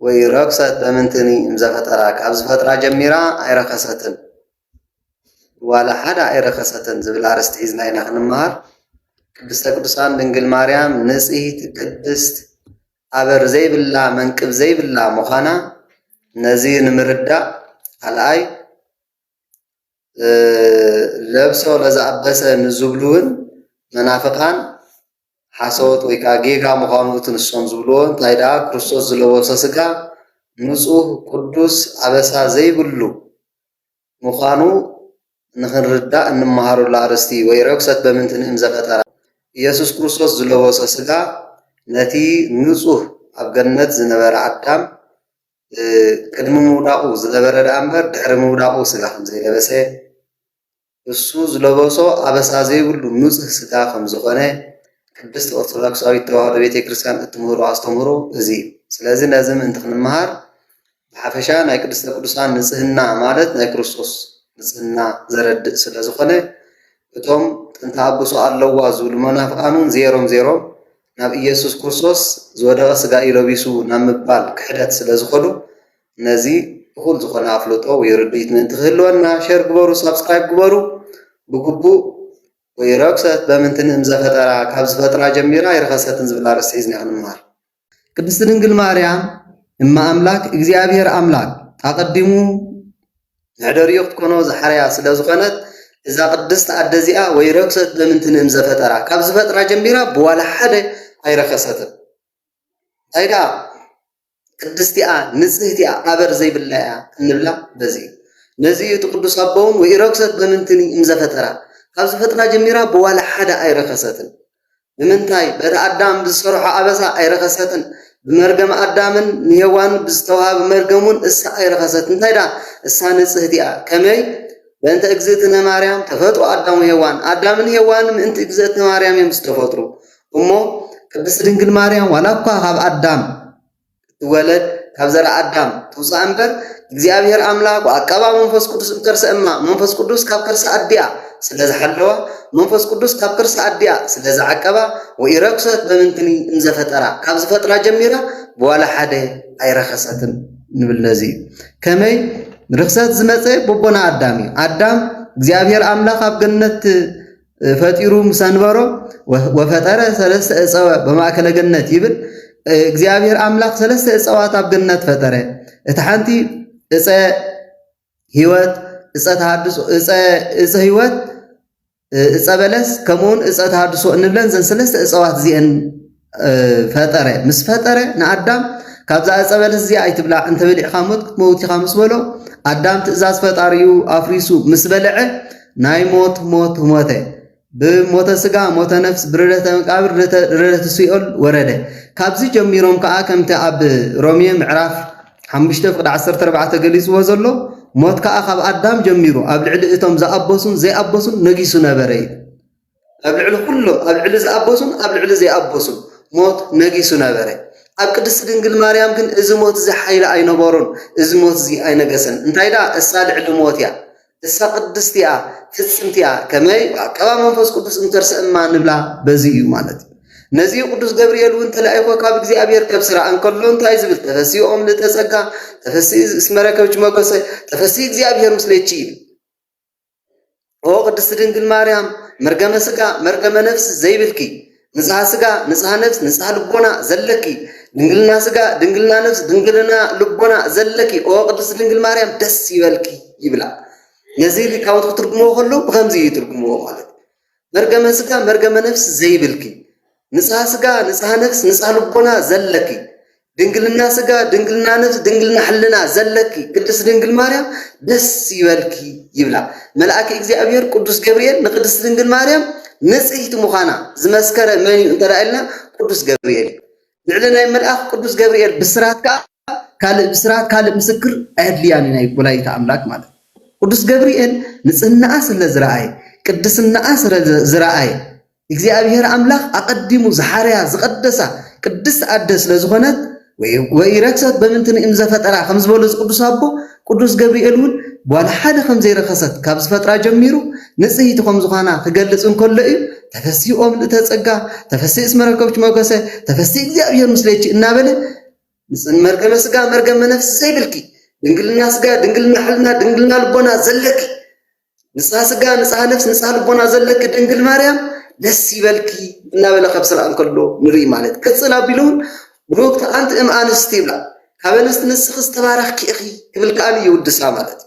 ويركست بمنتني مزفترا كابز فترة جميرة ايرخستن ولا حدا ايرخستن زبل عرست حيزنا اينا خنمار قدست قدسان دنقل مريم نسيت قدست عبر زي بالله منكب زي بالله مخانا نزين مردا الآي لبسو لزعبس نزبلون منافقان حسوت ويكا جيغا مخانوتن الصوم زبلون تايدا كريستوس زلوبس سغا نصوح قدوس عبسا زي بلو مخانو نخردا انمهارو لارستي ويركست بمنتن امزفترا ኢየሱስ ክርስቶስ ዝለበሰ ስጋ ነቲ ንጹህ ኣብ ገነት ዝነበረ አዳም ቅድሚ ምውዳቁ ዝነበረ ዳምበር ድሕሪ ምውዳቁ ስጋ ከም ዘይለበሰ እሱ ዝለበሶ አበሳ ዘይብሉ ንጹህ ስጋ ከም ዝኾነ ቅድስት ኦርቶዶክሳዊት ተዋህዶ ቤተክርስቲያን እትምህሮ አስተምህሮ እዚ ስለዚ ነዝም እንትንመሃር በሐፈሻ ናይ ቅድስተ ቅዱሳን ንጽህና ማለት ናይ ክርስቶስ ንጽህና ዘረድእ ስለ ዝኾነ እቶም እንታብሱ አለዋ ዙል መናፍቃኑን ዜሮም ናብ ኢየሱስ ክርስቶስ ዝወደቀ ስጋ ኢለቢሱ ናምባል ክሕደት ስለ ዝኸዱ ነዚ ሁሉ ዝኾነ አፍልጦ ወይርድይት ምን ትህልወና ሼር ግበሩ ሰብስክራይብ ግበሩ ብግቡእ ወይረክሰት በምንትን እምዘፈጠራ ካብ ዝፈጥራ ጀሚራ ይረከሰትን ዝብል አርእስቲ ሒዝና ክንማር ቅድስት ድንግል ማርያም እማ አምላክ እግዚአብሔር አምላክ አቀዲሙ ንዕደሪዮ ክትኮኖ ዝሓርያ ስለ ዝኾነት إذا قدست أدزيا ويركست بمنتن إمزفترا كابز فترة جميرة بولا حدا أي رخصت أيدا قدستي نزهتي أبر زي بالله نبلا بزي نزي تقدس أبون ويركست بمنتن إمزفترا كابز فترة جميرة بولا حدا أي رخصت بمنتاي بدأ أدام بصراحة أبسا أي رخصت بمرجم أدامن نيوان بستوها بمرجمون إسا أي رخصت أيدا إسا نزهتي كمي بنت اجزتنا مريم تفطر ادم وهوان ادم وهوان انت اجزتنا مريم يمستفطروا امه قدست ድንግል ማርያም ወላኳ ካብ አዳም ትወለድ ካብ ዘራ አዳም ተውሳምበር እግዚአብሔር አምላክ አቀባ መንፈስ ቅዱስ ከርሰማ መንፈስ ቅዱስ ካብ ከርሰ አዲያ ስለዝሐለዋ መንፈስ ቅዱስ ካብ ከርሰ አዲያ ስለዝዓቀባ ወይረክሰት በምንትኒ እንዘፈጠራ ካብ ዝፈጥራ ጀሚራ በኋላ ሓደ አይረከሰትን ንብል ነዚ ከመይ رخصت زمزة ببنا أدامي أدام እግዚአብሔር አምላክ ኣብ ገነት ፈጢሩ ምሳንበሮ ወፈጠረ ሰለስተ እፀወ በማእከለ ገነት ይብል እግዚአብሔር አምላክ ሰለስተ እፀዋት ኣብ ገነት ፈጠረ እቲ ሓንቲ እፀ ህይወት እፀ ተሐድሶ እፀ ህይወት እፀ በለስ ከምኡን እፀ ተሐድሶ እንብለን ዘን ሰለስተ እፀዋት ዚአን ፈጠረ ምስ ፈጠረ ንአዳም ካብዛ እፀ በለስ ዚኣ ኣይትብላ እንተ በሊዕኻ ሞት ክትመውት ኢኻ ምስ በሎ አዳም ትእዛዝ ፈጣሪዩ አፍሪሱ ምስበለዐ ናይ ሞት ሞተ በሞተ ስጋ ሞተ ነፍስ ብረደተ መቃብር ረደተ ሲኦል ወረደ ካብዚ ጀሚሮም ከዓ ከምተ ኣብ ሮሜ ምዕራፍ 5:14 ገሊጽዎ ዘሎ ሞት ከዓ ካብ አዳም ጀሚሩ ኣብ ልዕሊ እቶም ዝኣበሱን ዘይኣበሱን ነጊሱ ነበረ ኣብ ልዕሊ ኩሉ ኣብ ልዕሊ ዝኣበሱን ኣብ ልዕሊ ዘይኣበሱን ሞት ነጊሱ ነበረ ኣብ ቅድስት ድንግል ማርያም ግን እዚ ሞት እዚ ሓይለ ኣይነበሮን እዚ ሞት እዚ ኣይነገሰን እንታይዳ እሳ ልዕሊ ሞት ያ እሳ ቅድስት ያ ፍጽምት ያ ከመይ አቀባ መንፈስ ቅዱስ እንተርሰማ ንብላ በዚ እዩ ማለት ነዚ ቅዱስ ገብርኤል ወን ተላእኮ ካብ እግዚአብሔር ከብስራ እንከሎ እንታይ ዝብል ተፈሲኦም ለተጸጋ ተፈሲ እስመረከብች መገሰ ተፈሲ እግዚአብሔር ምስለቺ ኦ ቅድስት ድንግል ማርያም መርገመ ስጋ መርገመ ነፍስ ዘይብልኪ ንጽሐ ስጋ ንጽሐ ነፍስ ንጽሐ ልቦና ዘለኪ ድንግልና ስጋ ድንግልና ነፍስ ድንግልና ልቦና ዘለኪ ኦ ቅድስት ድንግል ማርያም ደስ ይበልኪ ይብላ ነዚ ሊቃውንት ትርጉሞ ሁሉ በከምዚ ትርጉሞ ማለት መርገመ ስጋ መርገመ ነፍስ ዘይብልኪ ንጽሐ ስጋ ንጽሐ ነፍስ ንጽሐ ልቦና ዘለኪ ድንግልና ስጋ ድንግልና ነፍስ ድንግልና ሕልና ዘለኪ ቅድስት ድንግል ማርያም ደስ ይበልኪ ይብላ መልአክ እግዚአብሔር ቅዱስ ገብርኤል ንቅድስት ድንግል ማርያም ንጽሕት ሙኻና ዝመስከረ መን እንተራእልና ቅዱስ ገብርኤል ልዕልና መልአክ ቅዱስ ገብርኤል ብስራት ካል ምስክር አድሊያን ናይ ወላይታ አምላክ ማለት ቅዱስ ገብርኤል ንጽህናኣ ስለ ዝረአይ ቅድስናኣ ስለ ዝረአይ እግዚአብሔር አምላክ አቀዲሙ ዝሓርያ ዝቀደሳ ቅድስት አደ ስለ ዝኾነት ወይ ረክሰት በምንትን እምዘፈጠራ ከም ዝበሉ ቅዱስ አቦ ቅዱስ ገብርኤል ውን በኋላ ሓደ ከም ዘይረከሰት ካብ ዝፈጥራ ጀሚሩ ንጽሕት ከም ዝኾና ክገልጽ እንከሎ እዩ ተፈሲኦም ለተጸጋ ተፈሲ እስመረከብች መገሰ ተፈሲ እግዚአብሔር ምስለቺ እናበለ مرقم سقا مرقم نفس سيبلكي دنقلنا سقا دنقلنا حلنا دنقلنا لبونا زلك نصها سقا نصها نفس نصها لبونا زلك دنقل مريم دس يبلكي نابل خبصر أن كله نري مالت كتصلا بيلون بروكت أنت أنستي بلا كابنست نسخ تبارك كي أخي قبل كان يودسها مالت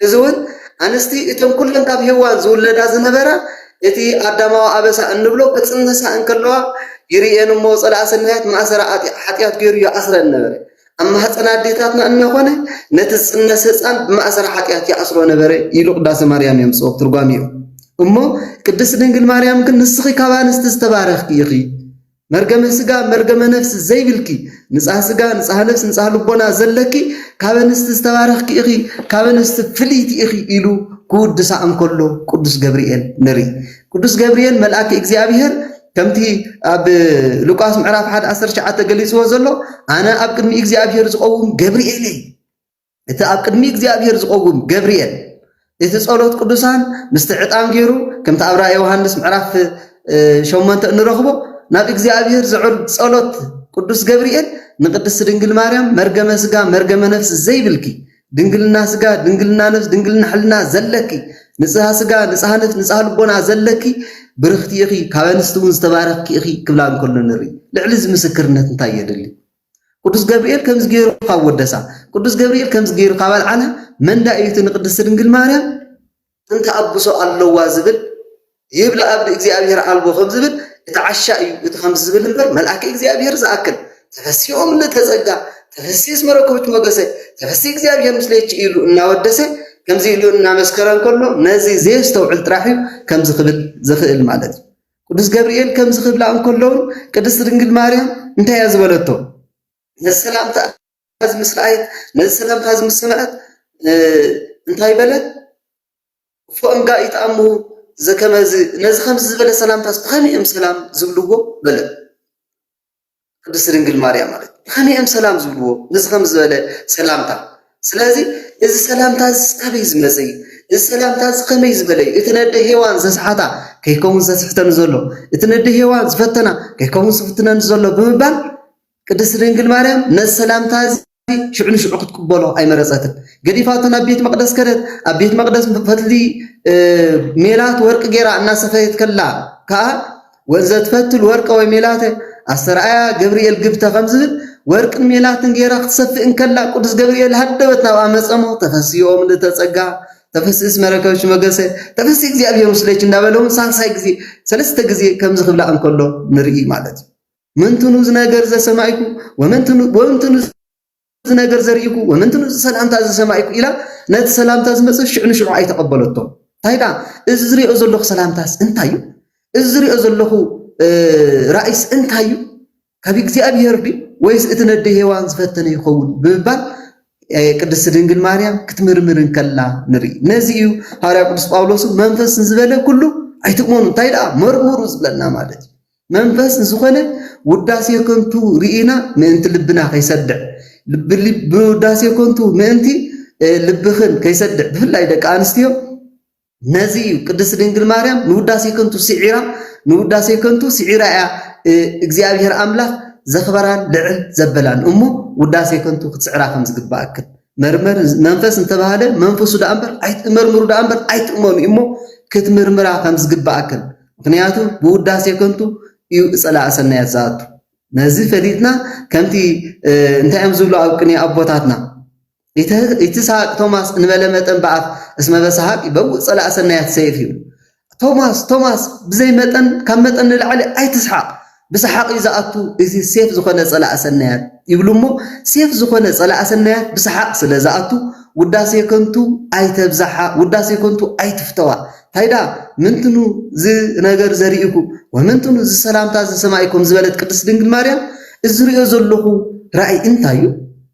إذن أنستي إتم كلن كاب هوان زول لداز نبرة إتي أدماء أبسا النبلو كتصنسا أن كلها يريئن موصل أسنهات ما أسرع حتيات كيريو أسر النبرة أما هتنا ديتاتنا أنه هنا نتسنسس أن ما أسرع حتيات أسر النبرة يلوق داس مريم يمسوق ترقاميو أمو كدس دنقل مريم كن نسخي كابانست استبارك كي أخي مرقم سقا مرقم نفس زي بالكي نصها سقا نصها نفس نصها لبونا زلكي كابنست استبارك كي أخي كابنست فليتي أخي إلو قدس أم كله قدس جبريل نري قدس جبريل ملأك إكزيابيهر كمتي أب لوكاس معرف حد أسر شعات جليس وزلو أنا أبكر مي إكزيابيهر زقوم جبريلي إنت أبكر مي إكزيابيهر زقوم جبريل إذا صلوت قدسان مستعطان غيرو كم تعبر يوحنس معرف شو ما أنت نرخبه ناب إكزيابيهر زعرض صلوت قدس جبريل نقدس دنقل مريم مرقم سقا مرقم نفس زي بالكي دنقلنا سقا دنقلنا نفس دنقلنا حلنا زلكي نصها سقا نصها نفس نصها لبونا زلكي برختي أخي كابنستون استبارك أخي كبلان كل نري لعلز مسكرنا تنتايد اللي قدس جبريل كم زجير قاودسا قدس جبريل كم زجير قابل عنها من دايت نقدس دنقل مريم انت أبصو الله وازبل يبلع أبد إكزيابير عالبو خمزبل يتعشى يتخمزبل نبر ملأك إكزيابير زاكل تفسيهم اللي تزقى تفسي اسم ركوبة مقاسة تفسي إكزيابير مسليتش إلو إنا ودسة كم زي إلو إنا مسكران كله نازي زي استوعل تراحيو كم زخبل معدد قدس جبريل كم زخبل عن كلهم قدس دنقل مريم انت يا زبلتو نسلام تاز مسرعيت نسلام تاز مسمعت انت هاي بلد فوقم قايت أمو زكما نز خمس زبالة سلام تاز بخامي أم سلام زبلوه بلد قدس دنقل مريم مالت بخامي أم سلام زبلوه نز خمس زبالة سلام تا سلازي إذا سلام تاز كبيز مزي إذا سلام تاز خميز بلي إتنادي هيوان زسحاتا كيكون زسحتا نزولو إتنادي هيوان زفتنا كيكون زفتنا نزولو بمبان قدس دنقل مريم نز سلام تاز شعن شعقت قبولو أي مرزاتن قديفاتنا بيت مقدس كرت أبيت مقدس فتلي ميلات ورق جيرا الناس فايت كلا كا وزت فتل ورق وميلات السرعة جبريل جبتها خمسة ورق ميلات جيرا خصف إن كلا قدس جبريل هدوتنا وأمس أمه تفسيهم لتسقى تفسي اسم ركوش مقاسة تفسي جزي أبي مسليش نابلهم سانساي جزي سلسة جزي كم زخبلا أن كله نرئي مالتي من تنوز ناقر زي سماعكم ومن تنوز ناقر زريكم ومن تنوز سلام تاز سماعكم إلى نت سلام تاز مسوش شعن شعاي تقبلتهم تايدا إزري أزلخ سلام تاز انتايو إزري أزلخ رئيس انتايو كابيك زي أبي هردي ويس اتندي هيوان زفتني يخون ببال قدس دنقل مريم كتمرمرن كلا نري نزيو هارا قدس باولوس منفس نزبله كله ايتقمون تايدا مرمر زبلنا مالت منفس نزخنه وداسي كنتو رينا منت لبنا كيسدع لب وداسي كنتو منتي لبخن كيسدع بفلاي دك انستيو نزيو قدس دنقل مريم نوداسي كنتو سعيرا እግዚአብሔር አምላክ ዘኽበራን ልዕል ዘበላን እሞ ውዳሴ ከንቱ ክትስዕራ ከም ዝግባእክ መርመር መንፈስ እንተባሃለ መንፈሱ ዳእምበር አይትመርምሩ ዳእምበር አይትእመኑ እሞ ክትምርምራ ከም ዝግባእክ ምክንያቱ ብውዳሴ ከንቱ እዩ ጸላእ ሰናያት ዘኣቱ ነዚ ፈሊጥና ከምቲ እንታይም ዝብሉ ኣብቅኒ ኣቦታትና ኢትስሐቅ ቶማስ እንበለ መጠን በኣፍ እስመ በሰሐቅ ይበውእ ጸላእ ሰናያት ሰይፍ እዩ ቶማስ ብዘይ መጠን ካብ መጠን ንላዕሊ ኣይትስሐቅ بسحق إذا أتو إذا سيف زخنة صلاة سنيات يقولوا مو سيف زخنة صلاة سنيات بسحق صلاة زاتو وداسي كنتو أي تبزحا وداسي كنتو أي تفتوى هيدا منتنو زي نجار زريكو ومنتنو زي سلام تاز سماعكم زبالة قدس دنقل مريم إزري أزلخو رأي انتايو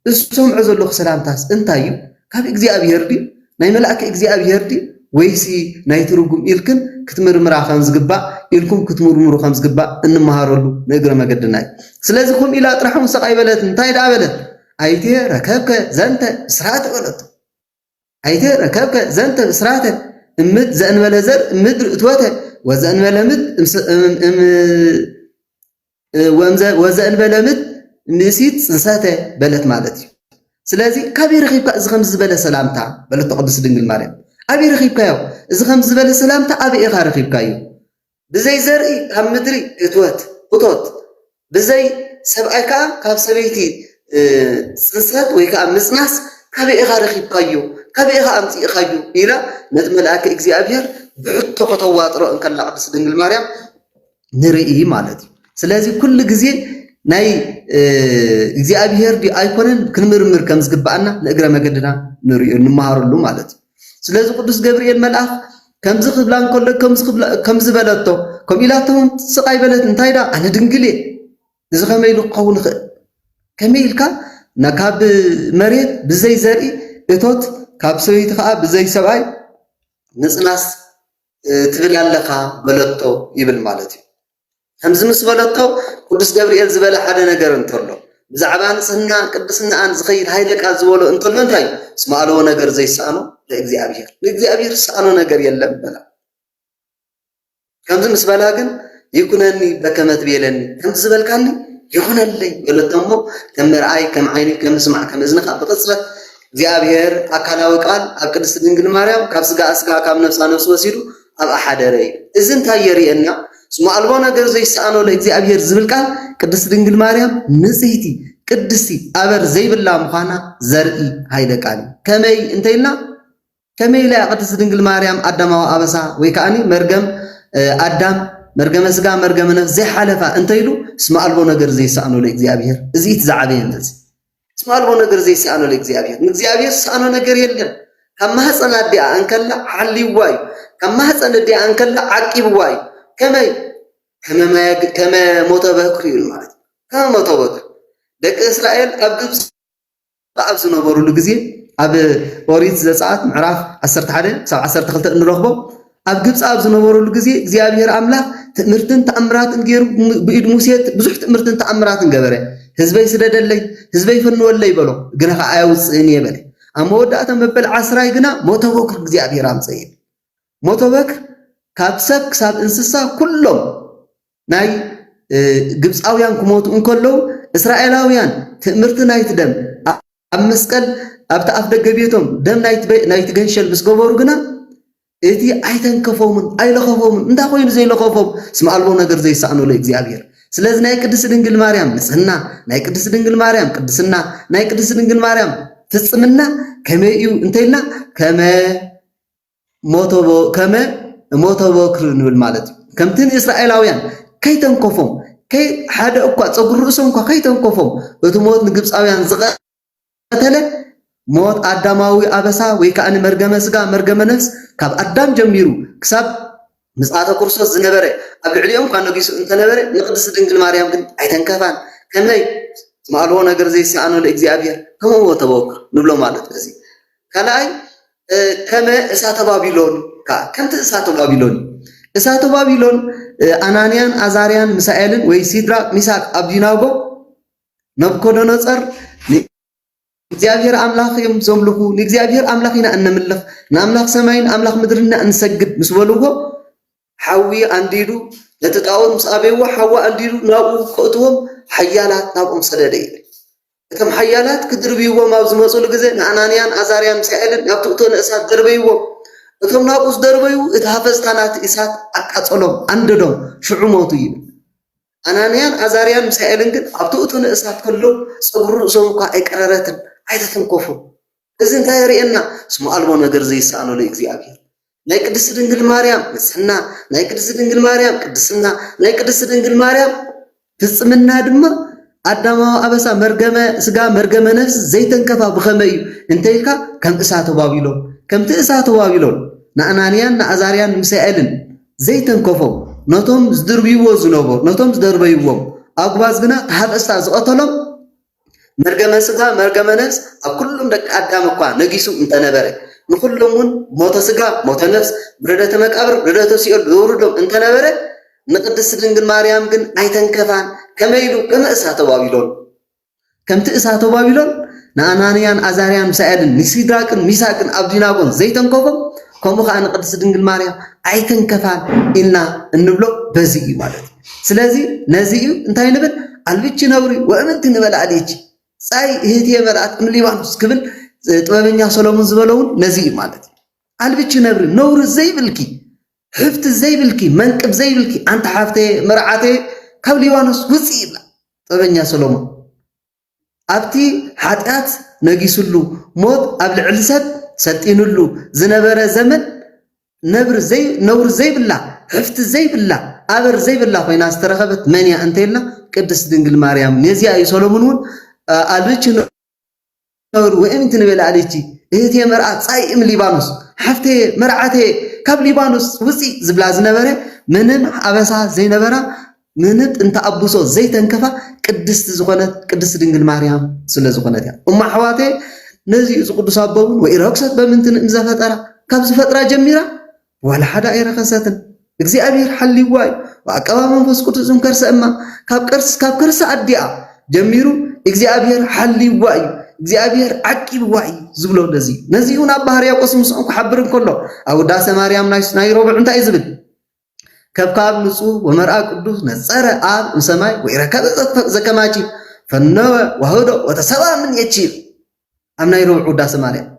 السمع أزلخو سلام تاز انتايو كاب إجزي أبي هردي ناي ملأك إجزي أبي هردي ويسي نايتروكم إلكن كتمرمر خمس قبا إلكم كتمرمر خمس قبا إن مهارلو نقرأ ما قدناي سلازكم إلى أطرحهم سقاي بلد انتايد عبلد أيتي ركبك زنت بسرعة ولد أيتي ركبك زنت بسرعة امد زن ولا زر امد رؤتوته وزن ولا مد وزن ولا مد ንእሲት ጽንሰተ በለት ማለት እዩ ስለዚህ ካበይ ረኺብካ እዚ ከም ዝበለ ሰላምታ በለቶ ቅድስት ድንግል ማርያም ኣበይ ረኺብካዮ እዚ ከም ዝበለ ሰላምታ ኣበይ ኢኻ ረኺብካዮ ብዘይ ዘርኢ ካብ ምድሪ እቶት ብዘይ ሰብኣይ ከዓ ካብ ሰበይቲ ጽንሰት ወይ ከዓ ምጽናስ ካበይ ኢኻ ረኺብካዮ ካበይ ኢኻ ኣምፂእኻዮ ኢላ ነቲ መልአከ እግዚኣብሔር ብሕቶ ከተዋጥሮ እንከላ ቅድስት ድንግል ማርያም ንርኢ ማለት እዩ ስለዚ ኩሉ ግዜ ናይ እግዚኣብሔር ዲ ኣይኮነን ክንምርምር ከም ዝግባአና ንእግረ መገድና ንሪኦ ንመሃረሉ ማለት እዩ ስለዚ ቅዱስ ገብርኤል መልአክ ከምዚ ክብላ እንከሎ ከምዚ በለቶ ከምኡ ኢላቶም ስቃይ በለት እንታይ ዳ ኣነ ድንግል እየ እዚ ከመይ ኢሉ ክኸውን ይኽእል ከመይ ኢልካ ካብ መሬት ብዘይ ዘርኢ እቶት ካብ ሰበይቲ ከዓ ብዘይ ሰብኣይ ንጽናስ ትብል ኣለኻ በለቶ ይብል ማለት እዩ ከምዚ ምስ በለቶ ቅዱስ ገብርኤል ዝበለ ሓደ ነገር እንተሎ ብዛዕባ ንጽህና ቅድስናን ዝኸይድ ሃይለ ቃል ዝበሎ እንተሎ እንታይ እስማ ኣለዎ ነገር ዘይሰኣኖ ንእግዚኣብሔር ዝሰኣኖ ነገር የለን በላ ከምዚ ምስ በላ ግን ይኩነኒ በከመ ትቤለኒ ከምዚ ዝበልካኒ ይኹነለይ በለቶ እሞ ከም ምርኣይ ከም ዓይኒ ከም ምስማዕ ከም እዝንኻ ብቅፅበት እግዚአብሔር አካላዊ ቃል ኣብ ቅድስት ድንግል ማርያም ካብ ስጋ ስጋ ካብ ነፍሳ ነፍስ ወሲዱ ኣብ ኣሓደረ እዚ እንታይ የርእየና ስሙ ኣልቦ ነገር ዘይሰኣኖ ለእግዚአብሔር ዝብል ቃል ቅድስት ድንግል ማርያም ንጽሕቲ ቅድስቲ ኣበር ዘይብላ ምዃና ዘርኢ ሃይለ ቃል ከመይ እንተይልና ከመይ ላ ቅድስት ድንግል ማርያም ኣዳማዊ ኣበሳ ወይ ከዓኒ መርገም ኣዳም መርገመ ስጋ መርገመ ነፍስ ዘይሓለፋ እንተይሉ ስሙ ኣልቦ ነገር ዘይሰኣኖ ለእግዚአብሔር እዚ ትዛዕበየ እንደዚ ስሙ ኣልቦ ነገር ዘይሰኣኖ ለእግዚአብሔር ንእግዚአብሔር ሰኣኖ ነገር የለን ካብ ማህፀን ኣዲኣ እንከላ ሓልይዋ እዩ ካብ ማህፀን ኣዲኣ እንከላ ዓቂብዋ እዩ ከመይ ከመ ሞተ በክሪ እዩ ማለት ከመ ሞተ በክሪ ደቂ እስራኤል ኣብ ግብፅ ኣብ ዝነበሩሉ ግዜ ኣብ ኦሪት ዘፀአት ምዕራፍ 11 ሳብ 12 እንረኽቦ ኣብ ግብፅ ኣብ ዝነበሩሉ ግዜ እግዚአብሔር ኣምላኽ ትእምርትን ተኣምራትን ገይሩ ብኢድ ሙሴ ብዙሕ ትእምርትን ተኣምራትን ገበረ ህዝበይ ስደደለይ ህዝበይ ፈንወለይ በሎ ግና ከዓ ኣያውፅእን የበለ ኣብ መወዳእታ መበል 10 ግና ሞተ በክሪ እግዚአብሔር ኣምፀየ ሞተ በክሪ ካብ ሰብ ክሳብ እንስሳ ኩሎም ናይ ግብፃውያን ክሞቱ እንከለው እስራኤላውያን ትእምርቲ ናይቲ ደም ኣብ መስቀል ኣብቲ ኣፍ ደገ ቤቶም ደም ናይቲ ገንሸል ምስ ገበሩ ግና እቲ ኣይተንከፎምን ኣይለኸፎምን እንታይ ኮይኑ ዘይለኸፎም ስም ኣልቦ ነገር ዘይሰኣኖ ለእግዚአብሔር ስለዚ ናይ ቅድስት ድንግል ማርያም ንጽህና ናይ ቅድስት ድንግል ማርያም ቅድስና ናይ ቅድስት ድንግል ማርያም ፍጽምና ከመይ እዩ እንተይልና ከመ ሞቶ በክሪ ንብል ማለት እዩ ከምቲ ንእስራኤላውያን ከይተንከፎም ከይ ሓደ እኳ ፀጉሪ ርእሶም እኳ ከይተንከፎም እቲ ሞት ንግብፃውያን ዝቐተለ ሞት ኣዳማዊ ኣበሳ ወይ ከዓ መርገመ ስጋ መርገመ ነፍስ ካብ ኣዳም ጀሚሩ ክሳብ ምጽአተ ክርስቶስ ዝነበረ ኣብ ልዕሊኦም እኳ ነጊሱ እንተነበረ ንቅድስት ድንግል ማርያም ግን ኣይተንከፋን ከመይ ማልዎ ነገር ዘይሰኣኖ ለእግዚአብሔር ከመ ሞተ በክሪ ንብሎ ማለት እዚ ካልኣይ ከመ እሳተ ባቢሎን ከምቲ እሳተ ባቢሎን ኣናንያን ኣዛርያን ሚሳኤልን ወይ ሲድራቅ ሚሳቅ አብዲናጎ ናቡከደነፆር እግዚአብሔር አምላኽ እዮም ዘምልኹ ንእግዚአብሔር አምላኽ ኢና እንምልኽ ንኣምላኽ ሰማይን ኣምላኽ ምድርና እንሰግድ ምስ በልዎ ሓዊ አንዲዱ ነቲ ጣዖት ምስ ኣበይዎ ሓዋ አንዲዱ ናብኡ ከእትዎም ሓያላት ናብኦም ሰደደ ይብል እቶም ሓያላት ክድርብይዎም ኣብ ዝመፁሉ ግዜ ንኣናንያን ኣዛርያን ሚሳኤልን ናብቲ እቶን እሳት ደርበይዎም እቶም ናብኡ ዝደርበዩ እቲ ሃፈስታ ናቲ እሳት ኣቃፀሎም አንደዶም ሽዑ ሞቱ ይብል ኣናንያን ኣዛርያን ሚሳኤልን ግን ኣብቲ እቶን እሳት ከለው ፀጉሪ ርእሶም እኳ ኣይቀረረትን ኣይተተንከፉ እዚ እንታይ የርእየና ስሙ ኣልቦ ነገር ዘይሰኣኖ ለእግዚአብሔር ናይ ቅድስት ድንግል ማርያም ንጽህና ናይ ቅድስት ድንግል ማርያም ቅድስና ናይ ቅድስት ድንግል ማርያም ፍጽምና ድማ ኣዳማዊ ኣበሳ መርገመ ስጋ መርገመ ነፍስ ዘይተንከፋ ብኸመይ እዩ እንተይልካ ከም እሳተ ባቢሎን ከምቲ እሳተ ባቢሎን ንኣናንያን ንኣዛርያን ሚሳኤልን ዘይተንከፎም ነቶም ዝድርብይዎ ዝነበሩ ነቶም ዝደርበይዎም ኣጓዝ ግና ተሃፈስታ ዝቐተሎም መርገመ ስጋ መርገመ ነፍስ ኣብ ኩሎም ደቂ ኣዳም እኳ ነጊሱ እንተነበረ ንኩሎም እውን ሞተ ስጋ ሞተ ነፍስ ብርደተ መቃብር ብርደተ ሲኦል ዝውርዶም እንተነበረ ንቅድስት ድንግል ማርያም ግን ኣይተንከፋን ከመይ ኢሉ ከመ እሳተ ባቢሎን ከምቲ እሳተ ባቢሎን ንኣናንያን ኣዛርያን ሚሳኤልን ንሲድራቅን ሚሳቅን አብዲናጎን ዘይተንከፎም ከምኡ ከዓ ንቅድስት ድንግል ማርያም ኣይተንከፋን ኢልና እንብሎ በዚ እዩ ማለት ስለዚ ነዚ እዩ እንታይ ንብል አልብች ነብሪ ወእምንቲ ንበላዕሊች ፀይ እህቴ መልአት እምሊባኖስ ክብል ጥበበኛ ሰሎሞን ዝበለውን ነዚ ማለት አልብች ነብሪ ነውር ዘይብልኪ ሕፍት ዘይብልኪ መንቅብ ዘይብልኪ አንተ ሓፍተ መርዓተ ካብ ሊባኖስ ውፂ ይብላ ጥበበኛ ሰሎሞን ኣብቲ ሓጢአት ነጊሱሉ ሞት ኣብ ልዕሊ ሰብ ሰልጢኑሉ ዝነበረ ዘመን ነውር ዘይብላ ሕፍቲ ዘይብላ ኣበር ዘይብላ ኮይና ዝተረኸበት መንያ እንተይልና ቅድስት ድንግል ማርያም ነዚያ እዩ ሰሎሞን እውን አልብች ነውር ወእምንቲ ንበላዕሊች እህቴ መርዓት ፀይ እም ሊባኖስ ሓፍተ መርዓተ ካብ ሊባኖስ ውፂ ዝብላ ዝነበረ ምንም ኣበሳ ዘይነበራ ምንም ጥንተ ኣቡሶ ዘይተንከፋ ቅድስት ዝኾነት ቅድስት ድንግል ማርያም ስለ ዝኾነት እያ እማ ኣሕዋተ ነዚ ቅዱስ ኣቦውን ወኢረክሰት በምንትን እምዘፈጠራ ካብ ዝፈጥራ ጀሚራ ወላ ሓደ ኣይረኸሰትን እግዚአብሔር ሓሊዋ እዩ ወኣቀባ መንፈስ ቅዱስ ከርሰ እማ ካብ ከርሰ ኣዲኣ ጀሚሩ እግዚአብሔር ሓሊዋ እዩ እግዚአብሔር ዓቂብዋ እዩ ዝብሎ ነዚ እውን ኣብ ባህር ያቆስ ምስኦም ክሓብር እንከሎ ኣብ ውዳሴ ማርያም ናይ ረቡዕ እንታይ እዩ ዝብል ከብካብ ንጹህ ወመርአ ቅዱስ ነፀረ ኣብ እምሰማይ ወይረከበ ዘከማቺ ፈነወ ወህዶ ወተሰባ ምን የቺር ኣብ ናይ ረቡዕ ውዳሴ ማርያም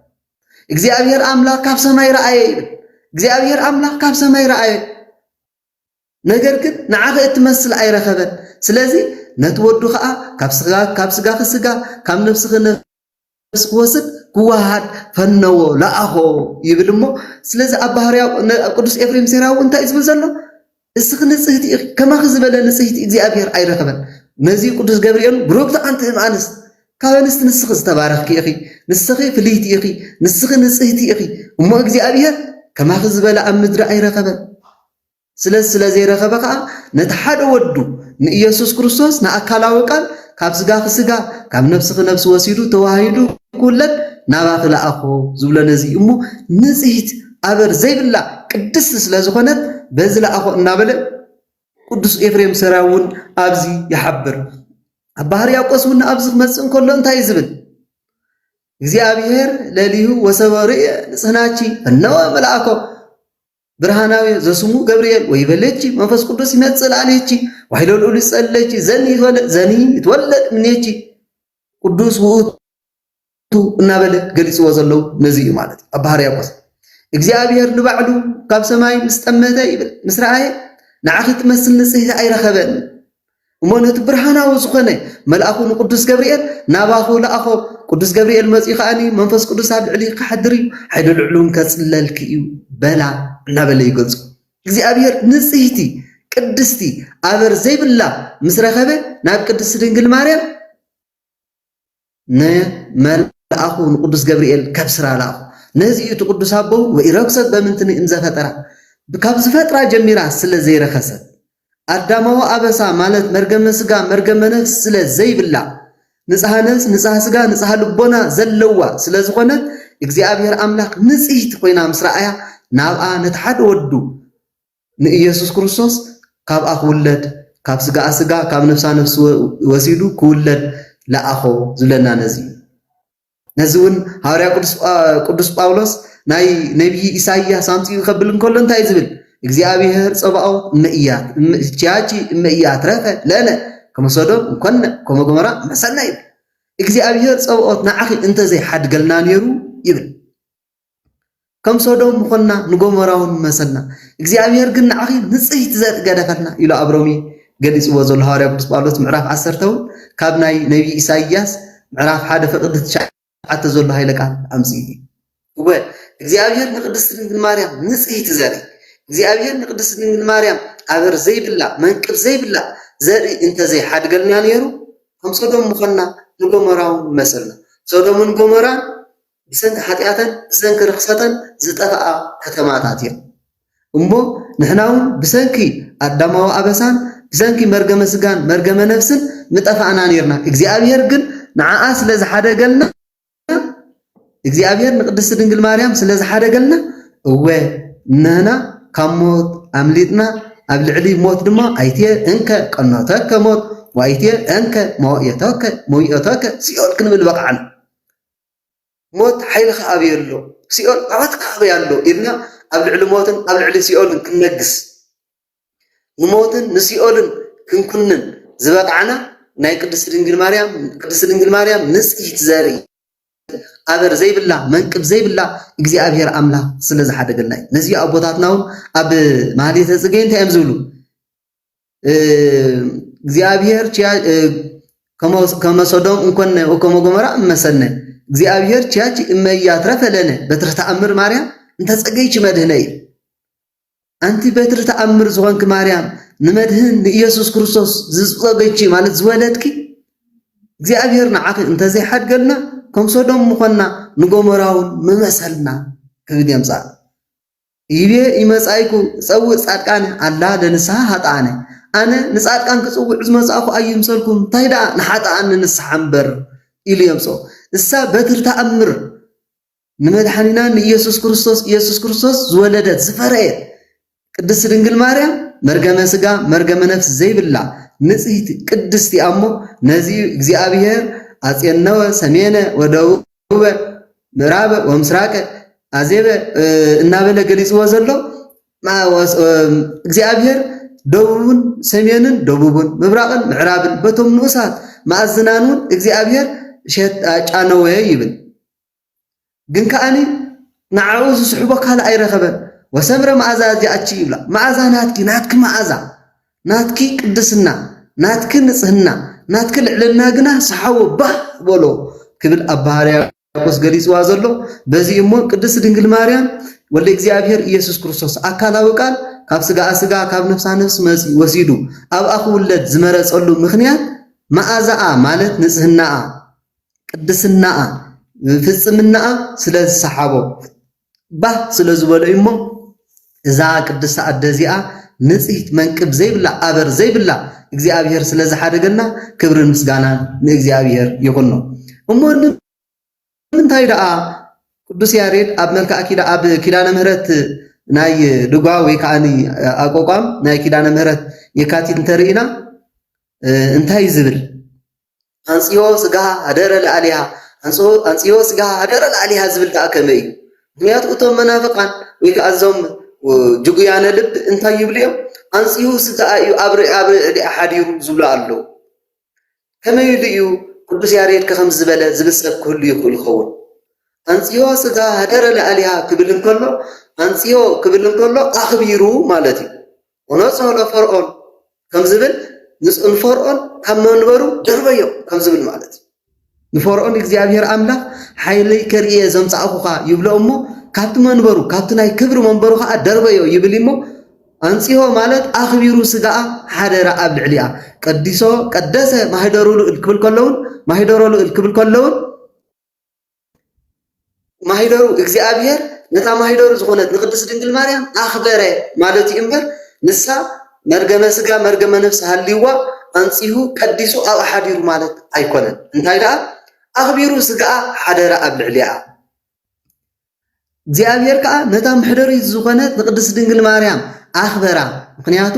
እግዚአብሔር አምላክ ካብ ሰማይ ረአየ ይብል እግዚአብሔር አምላክ ካብ ሰማይ ረአየ ነገር ግን ንዓኸ እትመስል ኣይረኸበን ስለዚ ነቲ ወዱ ከዓ ካብ ስጋ ክስጋ ካብ ነፍሲ ነፍሲ ክወስድ ክዋሃድ ፈነዎ ለኣኾ ይብል እሞ ስለዚ ኣብ ባህርያ ቅዱስ ኤፍሬም ሴራዊ እንታይ ዝብል ዘሎ እስኺ ንጽህቲ ኢኺ ከማኺ ዝበለ ንጽህቲ እግዚአብሔር ኣይረኸበን ነዚ ቅዱስ ገብርኤል ብሩክቲ ኣንቲ እምኣንስት ካብ ኣንስቲ ንስኺ ዝተባረኽኪ ኢኺ ንስኺ ፍልይቲ ኢኺ ንስኺ ንጽህቲ ኢኺ እሞ እግዚአብሔር ከማኺ ዝበለ ኣብ ምድሪ ኣይረኸበን ስለ ዘይረኸበ ከዓ ነቲ ሓደ ወዱ ንኢየሱስ ክርስቶስ ንኣካላዊ ቃል ካብ ስጋ ክስጋ ካብ ነፍሲ ክነፍሲ ወሲዱ ተዋሂዱ ኩለት ናባኺ ለኣኾ ዝብሎ ነዚ እሞ ንጽህት ኣበር ዘይብላ ቅድስቲ ስለ ዝኾነት በዚ ለኣኾ እናበለ ቅዱስ ኤፍሬም ሴራዊ እውን ኣብዚ ይሓብር ኣብ ባህር ያቆስ እውን ኣብዚ ክመፅእ እንከሎ እንታይ ዝብል እግዚአብሔር ለሊሁ ወሰበ ርእየ ንጽህናቺ ፈነወ መልአኮ ብርሃናዊ ዘስሙ ገብርኤል ወይበለቺ መንፈስ ቅዱስ ይመጽእ ላዕሌቺ ወኃይለ ልዑል ይጸለቺ ዘኒ ይትወለድ እምኔቺ ቅዱስ ውእቱ እናበለ ገሊጽዎ ዘለው ነዚ እዩ ማለት እዩ ኣብ ባህር ያቆስ እግዚአብሔር ንባዕሉ ካብ ሰማይ ምስ ጠመተ ይብል ምስ ረአየ ንዓኺ ትመስል ንጽህቲ ኣይረኸበን እሞ ነቲ ብርሃናዊ ዝኾነ መልአኹ ንቅዱስ ገብርኤል ናባኹ ለኣኾ ቅዱስ ገብርኤል መፂኡ ከዓኒ መንፈስ ቅዱስ ኣብ ልዕሊ ክሓድር እዩ ሓይለ ልዑሉን ከጽለልኪ እዩ በላ እናበለ ይገልጹ እግዚአብሔር ንጽህቲ ቅድስቲ ኣበር ዘይብላ ምስ ረኸበ ናብ ቅድስቲ ድንግል ማርያም ንመልአኹ ንቅዱስ ገብርኤል ከብስራ ለኣኹ ነዚ እቲ ቅዱስ ኣቦው ወኢረክሰት በምንትን እምዘፈጠራ ካብ ዝፈጥራ ጀሚራ ስለ ዘይረኸሰት ኣዳማዊ ኣበሳ ማለት መርገመ ስጋ መርገመ ነፍሲ ስለ ዘይብላ ንጽሐ ነፍሲ ንጽሐ ስጋ ንጽሐ ልቦና ዘለዋ ስለ ዝኾነት እግዚአብሔር ኣምላኽ ንጽህቲ ኮይና ምስ ረኣያ ናብኣ ነቲ ሓደ ወዱ ንኢየሱስ ክርስቶስ ካብኣ ክውለድ ካብ ስጋኣ ስጋ ካብ ነፍሳ ነፍሲ ወሲዱ ክውለድ ለኣኾ ዝብለና ነዚ እውን ሐዋርያ ቅዱስ ጳውሎስ ናይ ነቢይ ኢሳይያስ ኣምፂኡ ከብል እንከሎ እንታይ ዝብል እግዚአብሔር ጸባኦት እመእያት ቻቺ እመእያት ረፈ ለነ ከመ ሶዶም እንኮነ ከመ ገሞራ መሰልና ይብል እግዚአብሔር ጸባኦት ንዓኺ እንተዘይ ሓድገልና ነይሩ ይብል ከም ሶዶም ምኾንና ንጎሞራውን መሰልና እግዚአብሔር ግን ንዓኺ ንጽህቲ ዘገደፈልና ኢሉ ኣብ ሮሚ ገሊጽዎ ዘሎ ሐዋርያ ቅዱስ ጳውሎስ ምዕራፍ 10 እውን ካብ ናይ ነቢይ ኢሳይያስ ምዕራፍ 1:9 ዘሎ ሃይለ ቃል ኣምፂኡ ወ እግዚአብሔር ንቅድስት ድንግል ማርያም ንጽህቲ ዘርኢ እግዚአብሔር ንቅድስት ድንግል ማርያም ኣበር ዘይብላ መንቅብ ዘይብላ ዘርኢ እንተዘይ ሓድገልና ነይሩ ከም ሶዶም ምኾንና ንጎሞራውን መሰልና ሶዶምን ጎሞራን ብሰንኪ ሓጢአተን ብሰንኪ ርክሰተን ዝጠፍኣ ከተማታት እዮም እሞ ንሕና እውን ብሰንኪ ኣዳማዊ ኣበሳን ብሰንኪ መርገመ ስጋን መርገመ ነፍስን ምጠፋእና ነርና እግዚአብሔር ግን ንዓኣ ስለ ዝሓደገልና እግዚአብሔር ንቅድስት ድንግል ማርያም ስለ ዝሓደገልና እወ ንሕና ካብ ሞት ኣምሊጥና ኣብ ልዕሊ ሞት ድማ ኣይትየ እንከ ቀኖተከ ሞት ወኣይትየ እንከ መውየተከ ሲኦል ክንብል በቃዕና ሞት ሓይልኻ ኣብየሎ ሲኦል ዓወትካ ኣብያሎ ኢልና ኣብ ልዕሊ ሞትን ኣብ ልዕሊ ሲኦልን ክንነግስ ንሞትን ንሲኦልን ክንኩንን ዝበቃዕና ናይ ቅድስት ድንግል ማርያም ንጽሕት ዘርኢ ኣበር ዘይብላ መንቅብ ዘይብላ እግዚአብሔር አምላክ ስለ ዝሓደገልና ነዚ ኣቦታትና ኣብ ማህሌተ ጽጌ እንታይ እዮም ዝብሉ እግዚአብሔር ከመ ሶዶም እንኮነ ወከመ ጎሞራ እመሰልነ እግዚአብሔር ቻች እመያ ትረፈለነ በትረ ተአምር ማርያም እንተ ጸገይች መድህነ ኣንቲ በትረ ተአምር ዝኾንክ ማርያም ንመድህን ንኢየሱስ ክርስቶስ ዝጸገይች ማለት ዝወለድኪ እግዚአብሔር ንዓኺ እንተ ዘይሓድገልና ከም ሶዶም ምኾንና ንጎሞራውን መመሰልና ክብል የምጻእ ይቤ ይመጻይኩ ጸውዕ ጻድቃነ አላ ለንስሓ ኃጥኣነ ኣነ ንጻድቃን ክጽውዕ ዝመጻእኹ ኣይምሰልኩም ታይዳ ንሓጥኣን ንስሓ እምበር ኢሉ የምጾ እሳ በትር ተአምር ንመድሓኒና ንኢየሱስ ክርስቶስ ዝወለደት ዝፈረየት ቅድስት ድንግል ማርያም መርገመ ሥጋ መርገመ ነፍስ ዘይብላ ንጽሕት ቅድስቲ እሞ ነዚ እግዚአብሔር አጽየነወ ሰሜነ ወደቡበ ምዕራበ ወምስራቀ አዜበ እናበለ ገሊጽዎ ዘሎ እግዚአብሔር ደቡብን ሰሜንን ደቡብን ምብራቅን ምዕራብን በቶም ንኡሳት ማእዝናኑን እግዚአብሔር ጫነወ ይብል ግን ከኣኒ ንዓኡ ዝስሕቦ ካልእ ኣይረኸበን ወሰምረ መዓዛ ዚኣቺ ይብላ መዓዛ ናትኪ መዓዛ ናትኪ ቅድስና ናትኪ ንጽህና ናትኪ ልዕልና ግና ሰሓቦ ባህ በሎ ክብል ኣባ ሕርያቆስ ገሊጽዋ ዘሎ በዚ እሞ ቅድስት ድንግል ማርያም ወለ እግዚአብሔር ኢየሱስ ክርስቶስ አካላዊ ቃል ካብ ስጋ ስጋ ካብ ነፍሳ ነፍስ መጽ ወሲዱ ኣብ ኣኹ ውለድ ዝመረጸሉ ምኽንያት መዓዛኣ ማለት ንጽህናኣ ቅድስናኣ ፍጽምናኣ ስለ ዝሰሓቦ ባህ ስለ ዝበሎ እሞ እዛ ቅድስቲ ኣደ እዚኣ ንጽሕት መንቅብ ዘይብላ ኣበር ዘይብላ እግዚአብሔር ስለ ዝሓደገና ክብርን ምስጋናን ንእግዚአብሔር ይኹኖ እሞ ምንታይ ደኣ ቅዱስ ያሬድ ኣብ መልክዓ ኣብ ኪዳነ ምህረት ናይ ድጓ ወይ ከዓኒ ኣቆቋም ናይ ኪዳነ ምህረት የካቲት እንተርኢና እንታይ ዝብል አንጽዮ ስጋ አደረ ለአሊሃ አንጽዮ ስጋ አደረ ለአሊሃ ዝብል ደኣ ከመይ ምክንያቱ እቶም መናፍቃን ወይ ከዓ እዞም ጅጉያነ ልብ እንታይ ይብሉ እዮም አንጽዮ ስጋ እዩ ኣብ ሓዲሩ ዝብሉ ኣለዉ ከመይ እዩ ቅዱስ ያሬድ ከም ዝበለ ዝብሰብ ክህሉ ይኽእል ይኸውን አንጽዮ ስጋ አደረ ለአሊሃ ክብል እንከሎ አንጽዮ ክብል እንከሎ ኣኽቢሩ ማለት እዩ ወነጽሖ ለፈርዖን ከም ዝብል ንጽን ፈርዖን ካብ መንበሩ ደርበዮ ከም ዝብል ማለት ንፈርዖን እግዚአብሔር አምላክ ሓይለይ ከርየ ዘምጻእኹኻ ይብሎ እሞ ካብቲ መንበሩ ካብቲ ናይ ክብሪ መንበሩ ከዓ ደርበዮ ይብል እሞ አንጽዮ ማለት ኣኽቢሩ ስጋኣ ሓደረ ኣብ ልዕሊኣ ቀዲሶ ቀደሰ ማህደሩ ልዕል ክብል ከለውን ማህደሩ ልዕል ክብል ከለውን ማህደሩ እግዚአብሔር ነታ ማህደሩ ዝኾነት ንቅድስት ድንግል ማርያም ኣኽበረ ማለት እዩ እምበር ንሳ መርገመ ሥጋ መርገመ ነፍስ ሃልይዋ አንጽሁ ቀዲሱ ኣብ ሓዲሩ ማለት ኣይኮነን እንታይ ደኣ ኣኽቢሩ ስጋኣ ሓደረ ኣብ ልዕሊኣ እግዚአብሔር ከዓ ነታ ምሕደሪት ዝኾነት ንቅድስት ድንግል ማርያም ኣኽበራ ምክንያቱ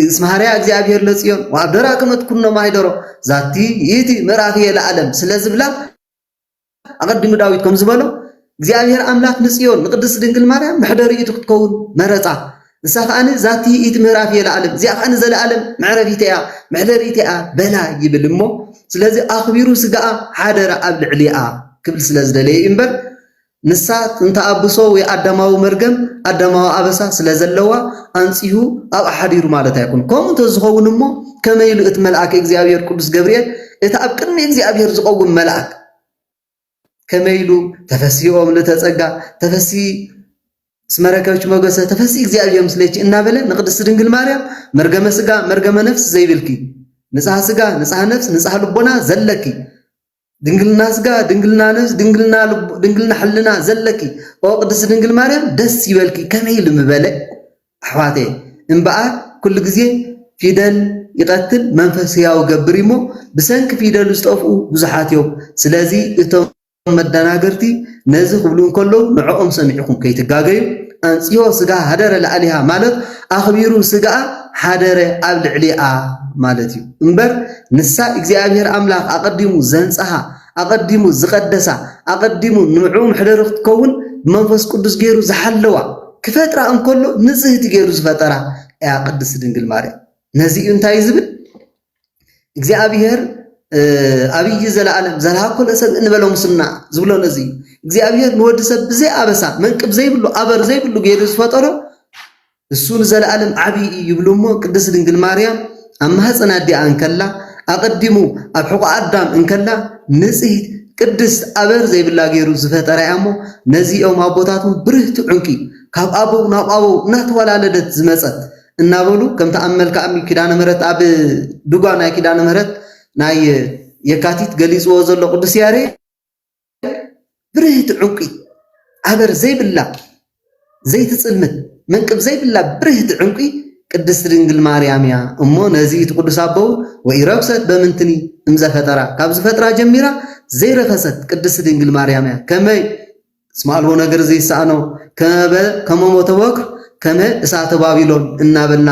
እስማሃርያ እግዚአብሔር ለጽዮን ወኣብደራ ከመት ኩኖ ማህደሮ ዛቲ ይእቲ ምዕራፍየ ለዓለም ስለ ዝብላ ኣቐዲሙ ዳዊት ከም ዝበሎ እግዚአብሔር አምላክ ንጽዮን ንቅድስት ድንግል ማርያም ምሕደሪት ክትከውን መረጻ ንሳ ከኣኒ ዛቲ ይእቲ ምዕራፍየ ለዓለም እዚኣ ከኣኒ ዘለዓለም ምዕረፊት እያ ምሕደሪት እያ በላ ይብል እሞ ስለዚ ኣኽቢሩ ስጋኣ ሓደረ ኣብ ልዕሊኣ ክብል ስለ ዝደለየ እምበር ንሳ እንተ ኣብሶ ወይ ኣዳማዊ መርገም ኣዳማዊ ኣበሳ ስለ ዘለዋ አንጽሁ ኣብ ሓዲሩ ማለት ኣይኮን ከምኡ እንተዝኸውን እሞ ከመይ ኢሉ እቲ መልአክ እግዚአብሔር ቅዱስ ገብርኤል እቲ ኣብ ቅድሚ እግዚአብሔር ዝቐውም መልአክ ከመይ ኢሉ ተፈሲኦም ለተጸጋ ተፈሲ ስመረከብች መገሰ ተፈሲ እግዚአብሔር ምስለች እናበለ ንቅድስት ድንግል ማርያም መርገመ ሥጋ መርገመ ነፍስ ዘይብልኪ ንጽሐ ሥጋ ንጽሐ ነፍስ ንጽሐ ልቦና ዘለኪ ድንግልና ሥጋ ድንግልና ነፍስ ድንግልና ሕልና ዘለኪ ኦ ቅድስት ድንግል ማርያም ደስ ይበልኪ ከመይ ኢሉ ምበለ ኣሕዋቴ እምበኣር ኩሉ ግዜ ፊደል ይቀትል መንፈስ ያው ገብር እሞ ብሰንኪ ፊደል ዝጠፍኡ ብዙሓት እዮም ስለዚ እቶም መደናገርቲ ነዚ ክብሉ እንከሎ ንዕኦም ሰሚዕኩም ከይትጋገዩ አንጽዮ ስጋ ሃደረ ለአሊሃ ማለት ኣኽቢሩ ስጋኣ ሓደረ ኣብ ልዕሊኣ ማለት እዩ እምበር ንሳ እግዚአብሔር አምላክ ኣቐዲሙ ዘንጽሓ ኣቐዲሙ ዝቀደሳ ኣቐዲሙ ንምዕኡ ምሕደሪ ክትከውን ብመንፈስ ቅዱስ ገይሩ ዝሓለዋ ክፈጥራ እንከሎ ንጽህቲ ገይሩ ዝፈጠራ እያ ቅድስት ድንግል ማርያም ነዚ እንታይ ዝብል እግዚአብሔር አብይ ዘለዓለም ዘላኮለ ሰብ እንበለው ሙስና ዝብሎ ነዚ እግዚአብሔር ንወዲ ሰብ ብዘይ አበሳ መንቅብ ዘይብሉ አበር ዘይብሉ ገይሩ ዝፈጠሮ እሱን ዘለዓለም ዓብይ ይብሉሞ ቅድስት ድንግል ማርያም አማህፀና ዲያ እንከላ አቀዲሙ አብ ሕቁ አዳም እንከላ ንጽሕት ቅድስት አበር ዘይብላ ገይሩ ዝፈጠረ ያሞ ነዚኦም አቦታቱን ብርህቲ ዕንቂ ካብ አቦ ናብ አቦ እናተወላለደት ዝመፀት እናበሉ ከም ተአመልካ አሚ ኪዳነ ምህረት አብ ድጓ ናይ ኪዳነ ምህረት ናይ የካቲት ገሊጽዎ ዘሎ ቅዱስ ያሬድ ብርህቲ ዕንቂ አበር ዘይብላ ዘይትጽልምት መንቅብ ዘይብላ ብርህቲ ዕንቂ ቅድስት ድንግል ማርያም ያ እሞ ነዚ ቅዱስ አቦው ወይረክሰት በምንትኒ እምዘፈጠራ ካብ ዝፈጥራ ጀሚራ ዘይረከሰት ቅድስት ድንግል ማርያም ያ ከመይ ስማልዎ ነገር ዘይሳአኖ ከመሞተ ወክር ከመ እሳተ ባቢሎን እናበልና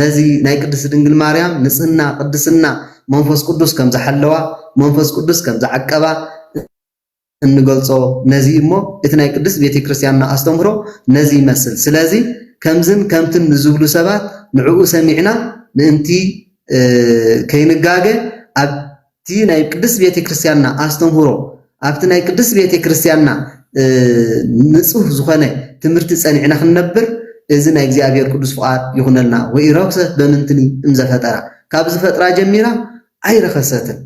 ነዚ ናይ ቅድስት ድንግል ማርያም ንጽህና ቅድስና መንፈስ ቅዱስ ከም ዝሐለዋ መንፈስ ቅዱስ ከም ዝዓቀባ እንገልጾ ነዚ እሞ እቲ ናይ ቅድስት ቤተክርስቲያንና አስተምሮ ነዚ ይመስል ስለዚ ከምዝን ከምትን ዝብሉ ሰባት ንዕኡ ሰሚዕና ንእንቲ ከይንጋገ ኣብቲ ናይ ቅድስት ቤተክርስቲያንና አስተምሮ ኣብቲ ናይ ቅድስት ቤተክርስቲያንና ንጹህ ዝኾነ ትምህርቲ ጸኒዕና ክንነብር እዚ ናይ እግዚአብሔር ቅዱስ ፍቃድ ይኹነልና ወይ ረክሰት በምንትኒ እምዘፈጠራ ካብ ዝፈጥራ ጀሚራ ኣይረከሰትን